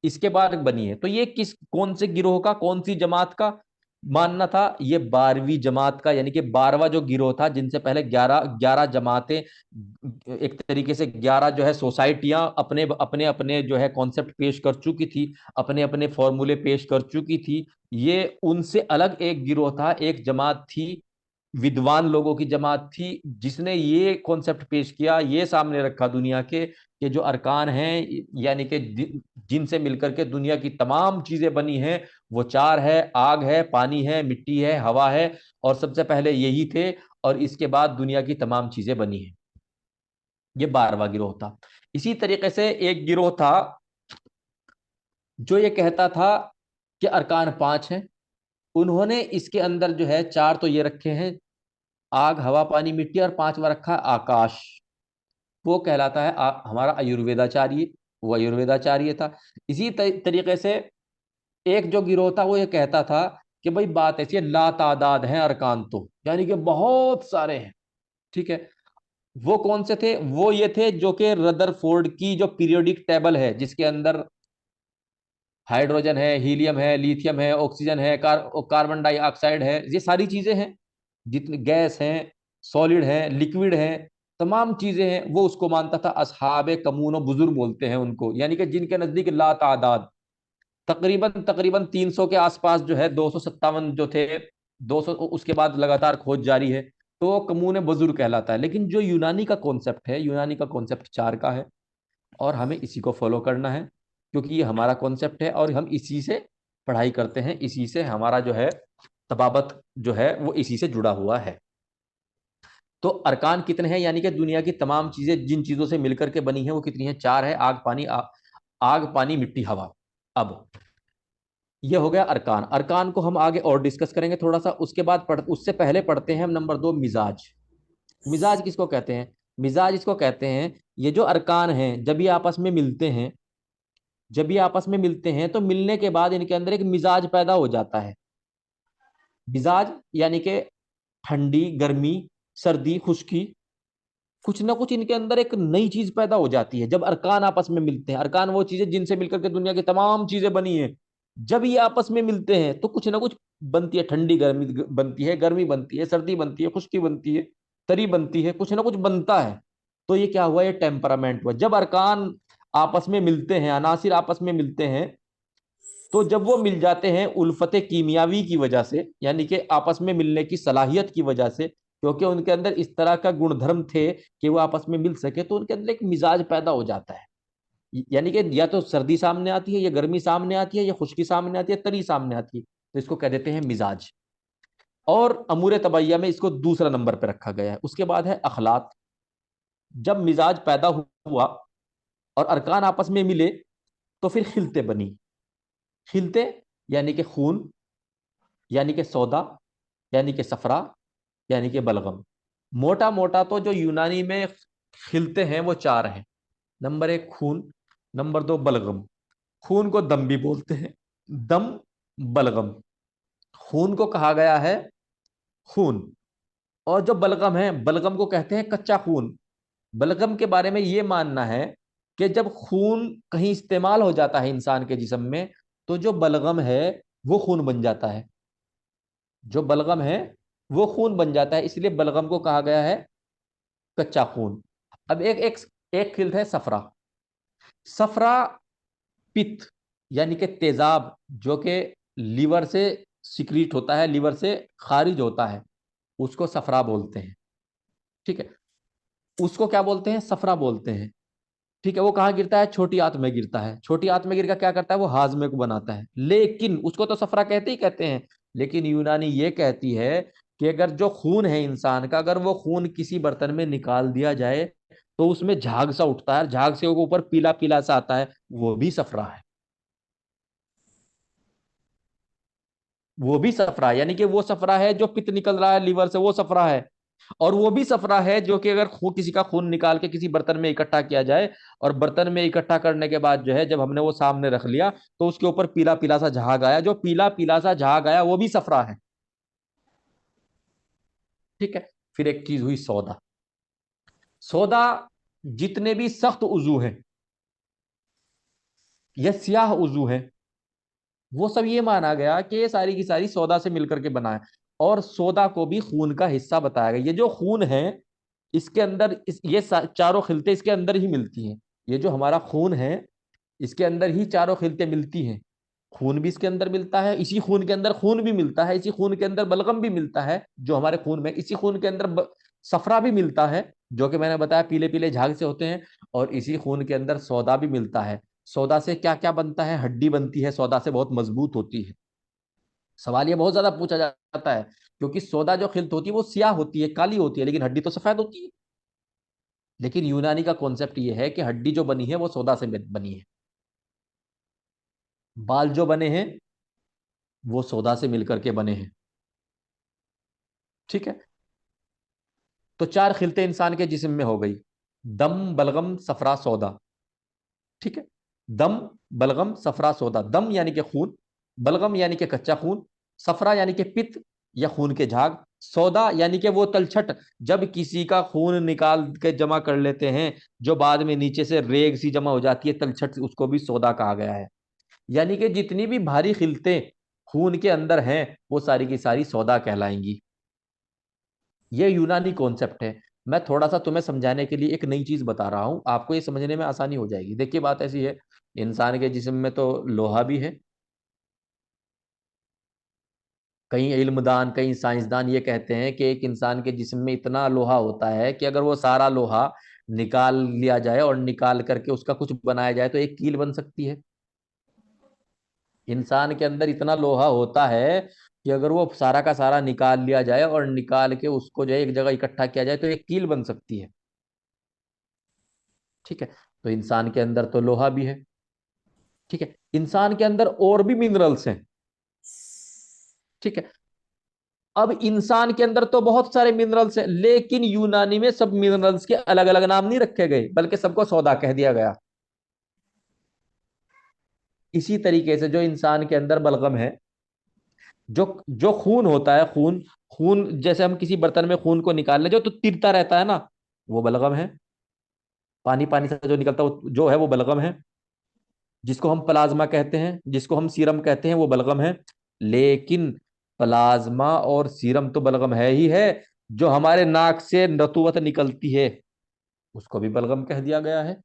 इसके बाद बनी है। तो ये किस कौन से गिरोह का, कौन सी जमात का मानना था, ये 12वीं जमात का, यानी कि 12वां जो गिरोह था, जिनसे पहले 11 11 जमातें, एक तरीके से 11 जो है सोसाइटियां अपने अपने अपने जो है कॉन्सेप्ट पेश कर चुकी थी, अपने अपने फॉर्मूले पेश कर चुकी थी। ये उनसे अलग एक गिरोह था, एक जमात थी, विद्वान लोगों की जमात थी, जिसने ये कॉन्सेप्ट पेश किया, ये सामने रखा दुनिया के, कि जो अरकान हैं, यानी कि जिनसे मिलकर के दुनिया की तमाम चीजें बनी हैं, वो चार है, आग है, पानी है, मिट्टी है, हवा है, और सबसे पहले यही थे, और इसके बाद दुनिया की तमाम चीजें बनी हैं। ये 12वां गिरोह था। इसी तरीके से एक गिरोह था जो ये कहता था कि अरकान पांच हैं। उन्होंने इसके अंदर जो है चार तो ये रखे हैं, आग, हवा, पानी, मिट्टी, और पांचवा रखा है आकाश। वो कहलाता है हमारा आयुर्वेदाचार्य। वो आयुर्वेदाचार्य था। इसी तरीके से एक जो गिरोह था वो ये कहता था कि भाई बात ऐसी है, ला तादाद है अरकान, तो यानी कि बहुत सारे हैं। ठीक है, वो कौन से थे, वो ये थे जो कि रदरफोर्ड की जो पीरियोडिक टेबल है, जिसके अंदर हाइड्रोजन है, हीलियम है, लिथियम है, ऑक्सीजन है, कार्बन डाइऑक्साइड है, ये सारी चीजें हैं, जितनी गैस हैं, सॉलिड हैं, लिक्विड हैं, तमाम चीजें हैं, वो उसको मानता था। असहाबे कमून और बुजुर्ग बोलते हैं उनको, यानी कि जिनके नजदीक ला तादाद, तकरीबन तकरीबन 300 के आसपास जो है, 257 जो थे, 200, उसके बाद लगातार खोज जारी है। तो वो कमून बुजुर्ग कहलाता है। लेकिन जो यूनानी का कॉन्सेप्ट है, यूनानी का कॉन्सेप्ट चार का है, और हमें इसी को फॉलो करना है, क्योंकि ये हमारा कॉन्सेप्ट है और हम इसी से पढ़ाई करते हैं, इसी से हमारा जो है तबाबत जो है वो इसी से जुड़ा हुआ है। तो अरकान कितने हैं, यानी कि दुनिया की तमाम चीजें जिन चीजों से मिलकर के बनी है वो कितनी है, चार है, आग, पानी, मिट्टी, हवा। अब ये हो गया अरकान। अरकान को हम आगे और डिस्कस करेंगे थोड़ा सा, उसके बाद उससे पहले पढ़ते हैं हम नंबर दो, मिजाज। मिजाज किसको कहते हैं, मिजाज इसको कहते हैं, ये जो अरकान हैं जब ये आपस में मिलते हैं, जब ये आपस में मिलते हैं तो मिलने के बाद इनके अंदर एक मिजाज पैदा हो जाता है। मिजाज यानी कि ठंडी, गर्मी, सर्दी, खुश्की, कुछ ना कुछ इनके अंदर एक नई चीज पैदा हो जाती है जब अरकान आपस में मिलते हैं। अरकान वो चीजें जिनसे मिलकर के दुनिया की तमाम चीजें बनी है, जब ये आपस में मिलते हैं तो कुछ ना कुछ बनती है। ठंडी गर्मी बनती है, गर्मी बनती है, सर्दी बनती है, खुश्की बनती है, तरी बनती है, कुछ ना कुछ बनता है। तो ये क्या हुआ, ये टेम्परामेंट हुआ। जब अरकान आपस में मिलते हैं, अनासिर आपस में मिलते हैं, तो जब वो मिल जाते हैं उल्फत कीमियावी की वजह से, यानी कि आपस में मिलने की सलाहियत की वजह से, क्योंकि उनके अंदर इस तरह का गुणधर्म थे कि वो आपस में मिल सके, तो उनके अंदर एक मिजाज पैदा हो जाता है। यानी कि या तो सर्दी सामने आती है, या गर्मी सामने आती है, या खुश्की सामने आती है, तरी सामने आती है, तो इसको कह देते हैं मिजाज। और अमूर तबैया में इसको दूसरा नंबर पर रखा गया है। उसके बाद है अखलाक। जब मिजाज पैदा हुआ और अरकान आपस में मिले तो फिर खिलते बनी। खिलते यानी कि खून, यानी कि सौदा, यानी कि सफरा, यानी कि बलगम। मोटा मोटा तो जो यूनानी में खिलते हैं वो चार हैं। नंबर एक खून, नंबर दो बलगम। खून को दम भी बोलते हैं, दम, बलगम। खून को कहा गया है खून। और जो बलगम है, बलगम को कहते हैं कच्चा खून। बलगम के बारे में ये मानना है कि जब खून कहीं इस्तेमाल हो जाता है इंसान के जिस्म में, तो जो बलगम है वो खून बन जाता है। जो बलगम है वो खून बन जाता है, इसलिए बलगम को कहा गया है कच्चा खून। अब एक एक एक खिल्त है सफरा। सफरा पित्त यानी कि तेजाब, जो कि लीवर से सिक्रीट होता है, लीवर से खारिज होता है, उसको सफरा बोलते हैं। ठीक है, उसको क्या बोलते हैं? सफरा बोलते हैं। ठीक है, वो कहाँ गिरता है? छोटी आंत में गिरता है। छोटी आंत में गिर का क्या करता है? वो हाजमे को बनाता है। लेकिन उसको तो सफरा कहते ही कहते हैं, लेकिन यूनानी ये कहती है कि अगर जो खून है इंसान का, अगर वो खून किसी बर्तन में निकाल दिया जाए तो उसमें झाग सा उठता है, झाग से वो ऊपर पीला पीला सा आता है, वो भी सफरा है। वो भी सफरा है, यानी कि वो सफरा है जो पित्त निकल रहा है लीवर से, वो सफरा है। और वो भी सफरा है जो कि अगर किसी का खून निकाल के किसी बर्तन में इकट्ठा किया जाए, और बर्तन में इकट्ठा करने के बाद जो है जब हमने वो सामने रख लिया तो उसके ऊपर पीला पीला सा झाग आया, जो पीला पीला सा झाग आया वो भी सफरा है। ठीक है। फिर एक चीज हुई सौदा। सौदा, जितने भी सख्त उजू हैं या स्याह उजू हैं, वो सब ये माना गया कि ये सारी की सारी सौदा से मिलकर के बना है। और सौदा को भी खून का हिस्सा बताया गया। ये जो खून है इसके अंदर चारों खिलते इसके अंदर ही मिलती हैं। ये जो हमारा खून है इसके अंदर ही चारों खिलते मिलती हैं। खून भी इसके अंदर मिलता है, इसी खून के अंदर खून भी मिलता है, इसी खून के अंदर बलगम भी मिलता है जो हमारे खून में, इसी खून के अंदर सफरा भी मिलता है जो कि मैंने बताया पीले पीले झाग से होते हैं, और इसी खून के अंदर सौदा भी मिलता है। सौदा से क्या क्या बनता है? हड्डी बनती है, सौदा से बहुत मजबूत होती है। सवाल ये बहुत ज्यादा पूछा जाता है, क्योंकि सौदा जो खिल्त होती है वो स्याह होती है, काली होती है, लेकिन हड्डी तो सफेद होती है। लेकिन यूनानी का कॉन्सेप्ट ये है कि हड्डी जो बनी है वो सौदा से बनी है, बाल जो बने हैं वो सौदा से मिलकर के बने हैं। ठीक है, तो चार खिलते इंसान के जिस्म में हो गई: दम, बलगम, सफरा, सौदा। ठीक है, दम, बलगम, सफरा, सौदा। दम यानी कि खून, बलगम यानी कि कच्चा खून, सफरा यानी कि पित्त या खून के झाग, सौदा यानी कि वो तलछट, जब किसी का खून निकाल के जमा कर लेते हैं, जो बाद में नीचे से रेग सी जमा हो जाती है तलछट, उसको भी सौदा कहा गया है। यानी कि जितनी भी भारी खिलते खून के अंदर हैं वो सारी की सारी सौदा कहलाएंगी। ये यूनानी कॉन्सेप्ट है। मैं थोड़ा सा तुम्हें समझाने के लिए एक नई चीज बता रहा हूं, आपको ये समझने में आसानी हो जाएगी। देखिए बात ऐसी है, इंसान के जिस्म में तो लोहा भी है। कई इल्मदान, कई साइंसदान ये कहते हैं कि एक इंसान के जिस्म में इतना लोहा होता है कि अगर वो सारा लोहा निकाल लिया जाए और निकाल करके उसका कुछ बनाया जाए तो एक कील बन सकती है। इंसान के अंदर इतना लोहा होता है कि अगर वो सारा का सारा निकाल लिया जाए और निकाल के उसको जो है एक जगह इकट्ठा किया जाए तो एक कील बन सकती है। ठीक है, तो इंसान के अंदर तो लोहा भी है। ठीक है, इंसान के अंदर और भी मिनरल्स हैं। ठीक है, अब इंसान के अंदर तो बहुत सारे मिनरल्स हैं, लेकिन यूनानी में सब मिनरल्स के अलग अलग नाम नहीं रखे गए, बल्कि सबको सौदा कह दिया गया। इसी तरीके से जो इंसान के अंदर बलगम है, जो जो खून होता है, खून, खून जैसे हम किसी बर्तन में खून को निकाल ले जो तो तिरता रहता है ना, वो बलगम है। पानी पानी से जो निकलता है जो है वो बलगम है। जिसको हम प्लाज्मा कहते हैं, जिसको हम सीरम कहते हैं, वो बलगम है। लेकिन प्लाज्मा और सीरम तो बलगम है ही है। जो हमारे नाक से रतुवत निकलती है उसको भी बलगम कह दिया गया है।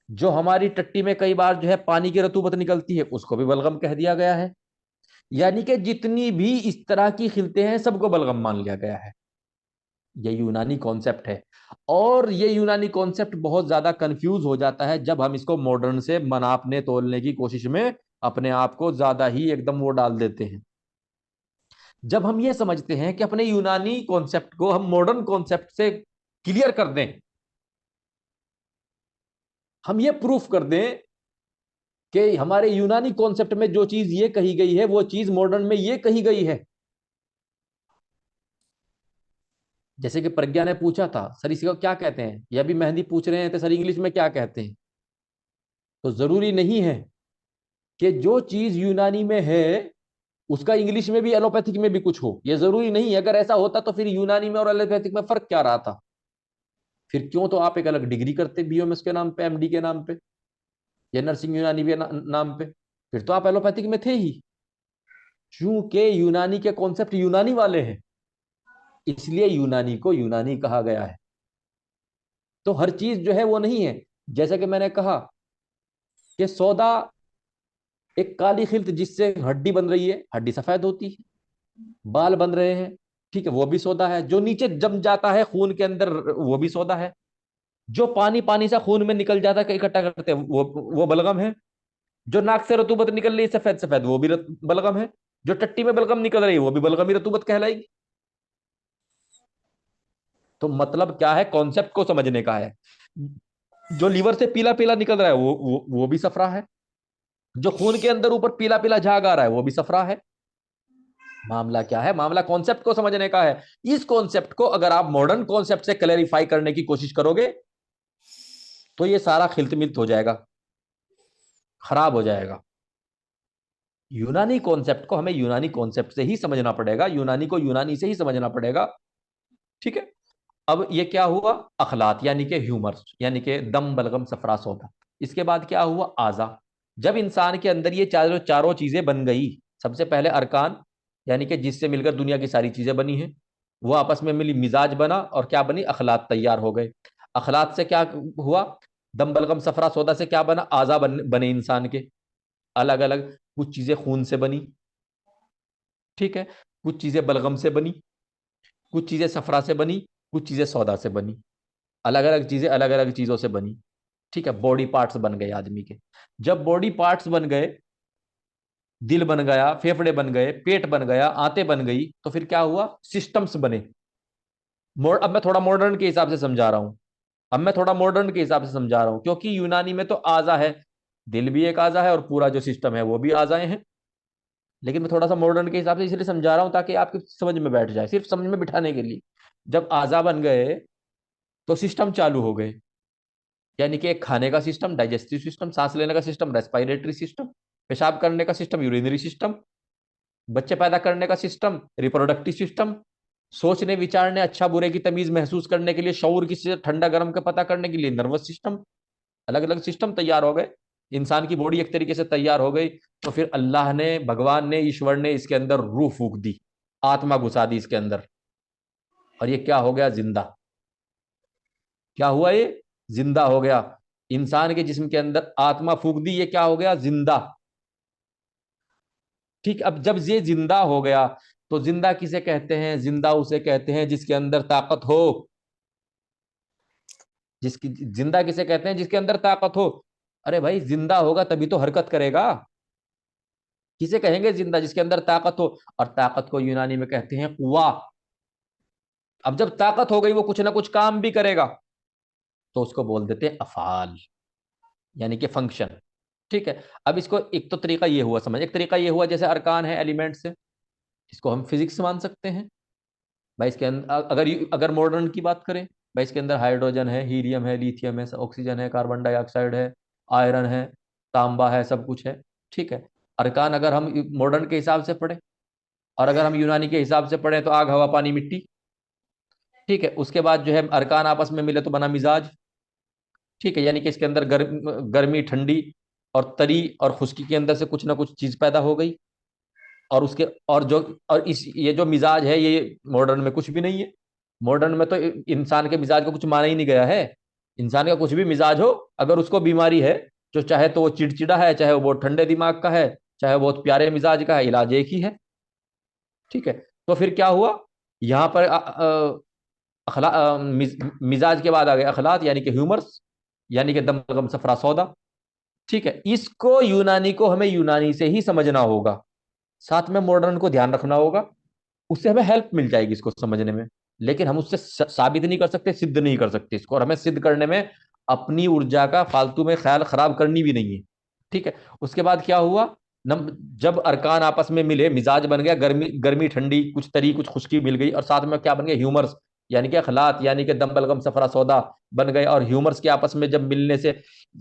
जो हमारी टट्टी में कई बार जो है पानी की रतुवत निकलती है उसको भी बलगम कह दिया गया है। यानी कि जितनी भी इस तरह की खिलते हैं सबको बलगम मान लिया गया है। ये यूनानी कॉन्सेप्ट है। और ये यूनानी कॉन्सेप्ट बहुत ज्यादा कंफ्यूज हो जाता है जब हम इसको मॉडर्न से नापने तोलने की कोशिश में अपने आप को ज्यादा ही एकदम वो डाल देते हैं। जब हम ये समझते हैं कि अपने यूनानी कॉन्सेप्ट को हम मॉडर्न कॉन्सेप्ट से क्लियर कर दें, हम ये प्रूफ कर दें कि हमारे यूनानी कॉन्सेप्ट में जो चीज ये कही गई है वो चीज मॉडर्न में ये कही गई है। जैसे कि प्रज्ञा ने पूछा था सर इसको क्या कहते हैं, या भी मेहंदी पूछ रहे हैं तो सर इंग्लिश में क्या कहते हैं। तो जरूरी नहीं है कि जो चीज यूनानी में है उसका इंग्लिश में भी एलोपैथिक में भी कुछ हो, ये जरूरी नहीं है। अगर ऐसा होता तो फिर यूनानी में और एलोपैथिक में फर्क क्या रहा था। फिर क्यों तो आप एक अलग डिग्री करते बीओएमएस के नाम पे, एमडी के नाम पे, या नर्सिंग यूनानी के नाम पे? फिर तो आप एलोपैथिक में थे ही। चूंकि यूनानी के कॉन्सेप्ट यूनानी वाले हैं, इसलिए यूनानी को यूनानी कहा गया है। तो हर चीज जो है वो नहीं है। जैसा कि मैंने कहा कि सौदा, एक काली खिल्त जिससे हड्डी बन रही है, हड्डी सफेद होती है, बाल बन रहे हैं, ठीक है, वो भी सौदा है। जो नीचे जम जाता है खून के अंदर, वो भी सौदा है। जो पानी पानी सा खून में निकल जाता है इकट्ठा करते हैं, वो बलगम है। जो नाक से रतूबत निकल रही है सफेद सफेद, वो भी बलगम है। जो टट्टी में बलगम निकल रही है, वो भी बलगमी रतूबत कहलाएगी। तो मतलब क्या है, कॉन्सेप्ट को समझने का है। जो लीवर से पीला पीला निकल रहा है, वो भी सफरा है। जो खून के अंदर ऊपर पीला पीला झाग आ रहा है, वो भी सफरा है। मामला क्या है, मामला कॉन्सेप्ट को समझने का है। इस कॉन्सेप्ट को अगर आप मॉडर्न कॉन्सेप्ट से क्लैरिफाई करने की कोशिश करोगे, तो ये सारा खिलतमिलत हो जाएगा, खराब हो जाएगा। यूनानी कॉन्सेप्ट को हमें यूनानी कॉन्सेप्ट से ही समझना पड़ेगा, यूनानी को यूनानी से ही समझना पड़ेगा। ठीक है। अब ये क्या हुआ, अखलात यानी कि ह्यूमर्स, यानी कि दम बलगम सफरा सौदा। इसके बाद क्या हुआ, आजा। जब इंसान के अंदर ये चारों चारों चीजें बन गई, सबसे पहले अरकान, यानी कि जिससे मिलकर दुनिया की सारी चीजें बनी हैं, वो आपस में मिली, मिजाज बना, और क्या बनी, अखलात तैयार हो गए। अखलात से क्या हुआ, दम बलगम सफरा सौदा से क्या बना, आजा बने इंसान के अलग अलग। कुछ चीजें खून से बनी, ठीक है, कुछ चीजें बलगम से बनी, कुछ चीजें सफरा से बनी, कुछ चीजें सौदा से बनी। अलग अलग चीजें अलग अलग चीजों से बनी। ठीक है, बॉडी पार्ट्स बन गए आदमी के। जब बॉडी पार्ट्स बन गए, दिल बन गया, फेफड़े बन गए, पेट बन गया, आंतें बन गई, तो फिर क्या हुआ, सिस्टम्स बने। अब मैं थोड़ा मॉडर्न के हिसाब से समझा रहा हूं। अब मैं थोड़ा मॉडर्न के हिसाब से समझा रहा हूं, क्योंकि यूनानी में तो आजा है, दिल भी एक आजा है, और पूरा जो सिस्टम है वो भी आजाएं हैं। लेकिन मैं थोड़ा सा मॉडर्न के हिसाब से इसलिए समझा रहा हूं ताकि आपकी समझ में बैठ जाए, सिर्फ समझ में बिठाने के लिए। जब आजा बन गए, तो सिस्टम चालू हो गए। यानी कि एक खाने का सिस्टम, डाइजेस्टिव सिस्टम, सांस लेने का सिस्टम, रेस्पिरेटरी सिस्टम, पेशाब करने का सिस्टम, यूरिनरी सिस्टम, बच्चे पैदा करने का सिस्टम, रिप्रोडक्टिव सिस्टम, सोचने विचारने, अच्छा बुरे की तमीज महसूस करने के लिए, शऊर की चीज़, ठंडा गर्म का पता करने के लिए नर्वस सिस्टम। अलग अलग सिस्टम तैयार हो गए। इंसान की बॉडी एक तरीके से तैयार हो गई। तो फिर अल्लाह ने, भगवान ने, ईश्वर ने इसके अंदर रूह फूक दी, आत्मा घुसा दी इसके अंदर, और ये क्या हो गया, जिंदा। क्या हुआ, ये जिंदा हो गया। इंसान के जिस्म के अंदर आत्मा फूक दी, ये क्या हो गया, जिंदा। ठीक, अब जब ये जिंदा हो गया, तो जिंदा किसे कहते हैं, जिंदा उसे कहते हैं जिसके अंदर ताकत हो। जिसकी जिंदा किसे कहते हैं, जिसके अंदर ताकत हो। अरे भाई, जिंदा होगा तभी तो हरकत करेगा। किसे कहेंगे जिंदा, जिसके अंदर ताकत हो। और ताकत को यूनानी में कहते हैं कुवा। अब जब ताकत हो गई, वो कुछ ना कुछ काम भी करेगा, तो उसको बोल देते हैं अफाल, यानी कि फंक्शन। ठीक है। अब इसको एक तो तरीका ये हुआ समझ, एक तरीका ये हुआ जैसे अरकान है, एलिमेंट्स है, इसको हम फिजिक्स मान सकते हैं। भाई इसके अंदर अगर अगर मॉडर्न की बात करें, भाई इसके अंदर हाइड्रोजन है, हीलियम है, लिथियम है, ऑक्सीजन है, कार्बन डाइऑक्साइड है, आयरन है, तांबा है, सब कुछ है। ठीक है। अरकान अगर हम मॉडर्न के हिसाब से पढ़े, और अगर हम यूनानी के हिसाब से पढ़े, तो आग हवा पानी मिट्टी। ठीक है। उसके बाद जो है अरकान आपस में मिले तो बना मिजाज। ठीक है, यानी कि इसके अंदर गर्मी ठंडी और तरी और खुश्की के अंदर से कुछ ना कुछ चीज पैदा हो गई। और उसके और जो और इस ये जो मिजाज है, ये मॉडर्न में कुछ भी नहीं है। मॉडर्न में तो इंसान के मिजाज को कुछ माना ही नहीं गया है। इंसान का कुछ भी मिजाज हो, अगर उसको बीमारी है, जो चाहे तो वो चिड़चिड़ा है, चाहे वो बहुत ठंडे दिमाग का है, चाहे वो बहुत प्यारे मिजाज का है, इलाज एक ही है। ठीक है। तो फिर क्या हुआ, यहाँ पर मिजाज के बाद आ गए अखलात, यानी कि ह्यूमर्स, यानी कि दम बलगम सफरा सौदा। ठीक है। इसको यूनानी को हमें यूनानी से ही समझना होगा, साथ में मॉडर्न को ध्यान रखना होगा। उससे हमें हेल्प मिल जाएगी इसको समझने में। लेकिन हम उससे साबित नहीं कर सकते, सिद्ध नहीं कर सकते इसको, और हमें सिद्ध करने में अपनी ऊर्जा का फालतू में ख्याल खराब करनी भी नहीं है। ठीक है। उसके बाद क्या हुआ, जब अरकान आपस में मिले, मिजाज बन गया, गर्मी गर्मी ठंडी, कुछ तरी कुछ खुश्की मिल गई, और साथ में क्या बन गया, ह्यूमर्स, यानी कि अखलात, यानी कि दम बलगम सफरा सौदा बन गए। और ह्यूमर्स के आपस में जब मिलने से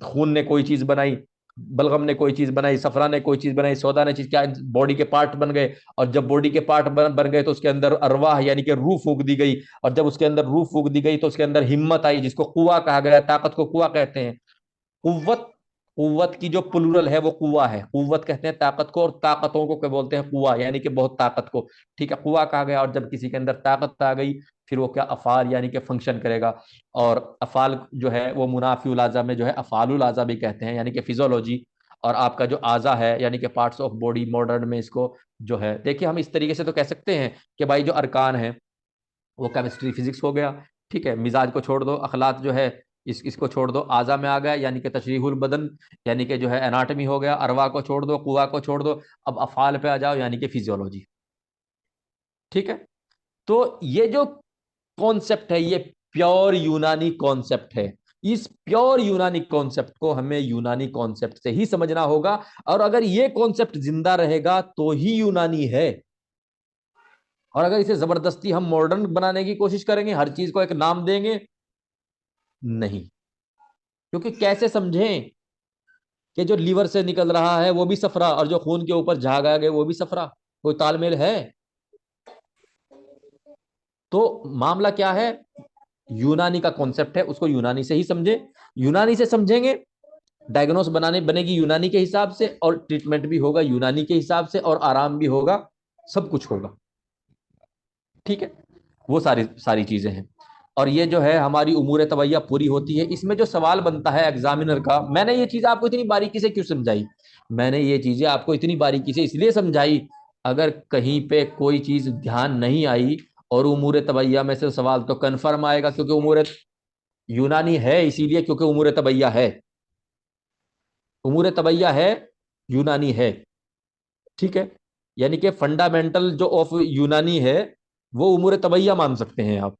खून ने कोई चीज बनाई, बलगम ने कोई चीज बनाई, सफरा ने कोई चीज बनाई, सौदा ने चीज, क्या बॉडी के पार्ट बन गए। और जब बॉडी के पार्ट बन गए तो उसके अंदर अरवाह यानी कि रूह फूक दी गई। और जब उसके अंदर रूह फूक दी गई तो उसके अंदर हिम्मत आई, जिसको कुआ कहा गया, ताकत को कुआ कहते हैं। कुव्वत, कुव्वत की जो प्लूरल है वो कुआ है। कुव्वत कहते हैं ताकत को, और ताकतों को क्या बोलते हैं, कुआ, यानी कि बहुत ताकत को। ठीक है, कुआ कहा गया। और जब किसी के अंदर ताकत आ गई, फिर वो क्या, अफाल यानी कि फंक्शन करेगा। और अफाल जो है वो मुनाफिउल आज़ा में जो है अफालुल आज़ा भी कहते हैं, यानी कि फिजियोलॉजी। और आपका जो आज़ा है यानी कि पार्ट्स ऑफ बॉडी, मॉडर्न में इसको जो है, देखिए हम इस तरीके से तो कह सकते हैं कि भाई जो अरकान है वो केमिस्ट्री फिजिक्स हो गया। ठीक है, मिजाज को छोड़ दो, अखलाक जो है इसको छोड़ दो, आज़ा में आ गया यानी कि तशरीहुल बदन, यानी कि जो है एनाटमी हो गया। अरवा को छोड़ दो, कुआ को छोड़ दो, अब अफाल पे आ जाओ यानी कि फिजियोलॉजी। ठीक है, तो ये जो कॉन्सेप्ट है ये प्योर यूनानी कॉन्सेप्ट है। इस प्योर यूनानी कॉन्सेप्ट को हमें यूनानी कॉन्सेप्ट से ही समझना होगा। और अगर ये कॉन्सेप्ट जिंदा रहेगा तो ही यूनानी है। और अगर इसे जबरदस्ती हम मॉडर्न बनाने की कोशिश करेंगे, हर चीज को एक नाम देंगे, नहीं। क्योंकि कैसे समझें कि जो लीवर से निकल रहा है वो भी सफरा, और जो खून के ऊपर झाग आ गए वो भी सफरा? कोई तालमेल है? तो मामला क्या है, यूनानी का कॉन्सेप्ट है, उसको यूनानी से ही समझे। यूनानी से समझेंगे, डायग्नोस बनाने बनेगी यूनानी के हिसाब से, और ट्रीटमेंट भी होगा यूनानी के हिसाब से, और आराम भी होगा, सब कुछ होगा। ठीक है, वो सारी सारी चीजें हैं। और ये जो है हमारी उमूर तवैया पूरी होती है। इसमें जो सवाल बनता है एग्जामिनर का, मैंने ये चीज आपको इतनी बारीकी से क्यों समझाई? मैंने ये चीजें आपको इतनी बारीकी से इसलिए समझाई, अगर कहीं पे कोई चीज ध्यान नहीं आई और उमूर तवैया में से सवाल, तो कन्फर्म आएगा, क्योंकि उमूर यूनानी है इसीलिए, क्योंकि उमूर तवैया है। उमूर तवैया है, यूनानी है। ठीक है, यानी कि फंडामेंटल जो ऑफ यूनानी है वो उमूर तवैया मान सकते हैं आप।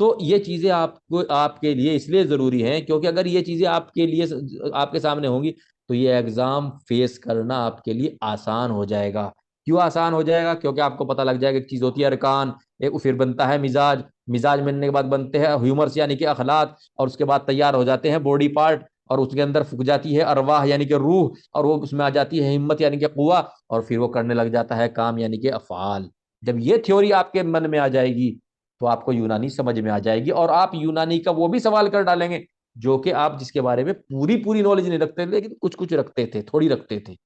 तो ये चीजें आपको, आपके लिए इसलिए जरूरी हैं, क्योंकि अगर ये चीजें आपके लिए, आपके सामने होंगी, तो ये एग्जाम फेस करना आपके लिए आसान हो जाएगा। क्यों आसान हो जाएगा? क्योंकि आपको पता लग जाएगा, एक चीज होती है अरकान, एक फिर बनता है मिजाज, मिजाज बनने के बाद बनते हैं ह्यूमर्स यानी कि अखलाक, और उसके बाद तैयार हो जाते हैं बॉडी पार्ट, और उसके अंदर फूक जाती है अरवाह यानी कि रूह, और वो उसमें आ जाती है हिम्मत यानी कि कुवा, और फिर वो करने लग जाता है काम यानी कि अफाल। जब ये थ्योरी आपके मन में आ जाएगी तो आपको यूनानी समझ में आ जाएगी, और आप यूनानी का वो भी सवाल कर डालेंगे जो कि आप, जिसके बारे में पूरी पूरी नॉलेज नहीं रखते लेकिन कुछ कुछ रखते थे, थोड़ी रखते थे,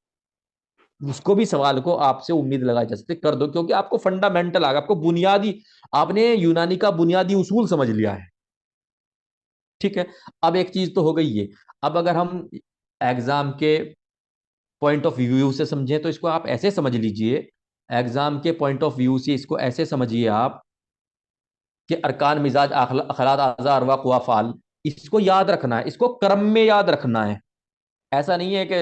उसको भी सवाल को आपसे उम्मीद लगा जा सकते कर दो, क्योंकि आपको फंडामेंटल आ गया, आपको बुनियादी, आपने यूनानी का बुनियादी उसूल समझ लिया है। ठीक है, अब एक चीज तो हो गई ये। अब अगर हम एग्जाम के पॉइंट ऑफ व्यू से समझें तो इसको आप ऐसे समझ लीजिए, एग्जाम के पॉइंट ऑफ व्यू से इसको ऐसे समझिए आप, कि अरकान मिजाज अखलात आज़ा अरवा क़ुवा फ़ाल, इसको याद रखना है, इसको क्रम में याद रखना है। ऐसा नहीं है कि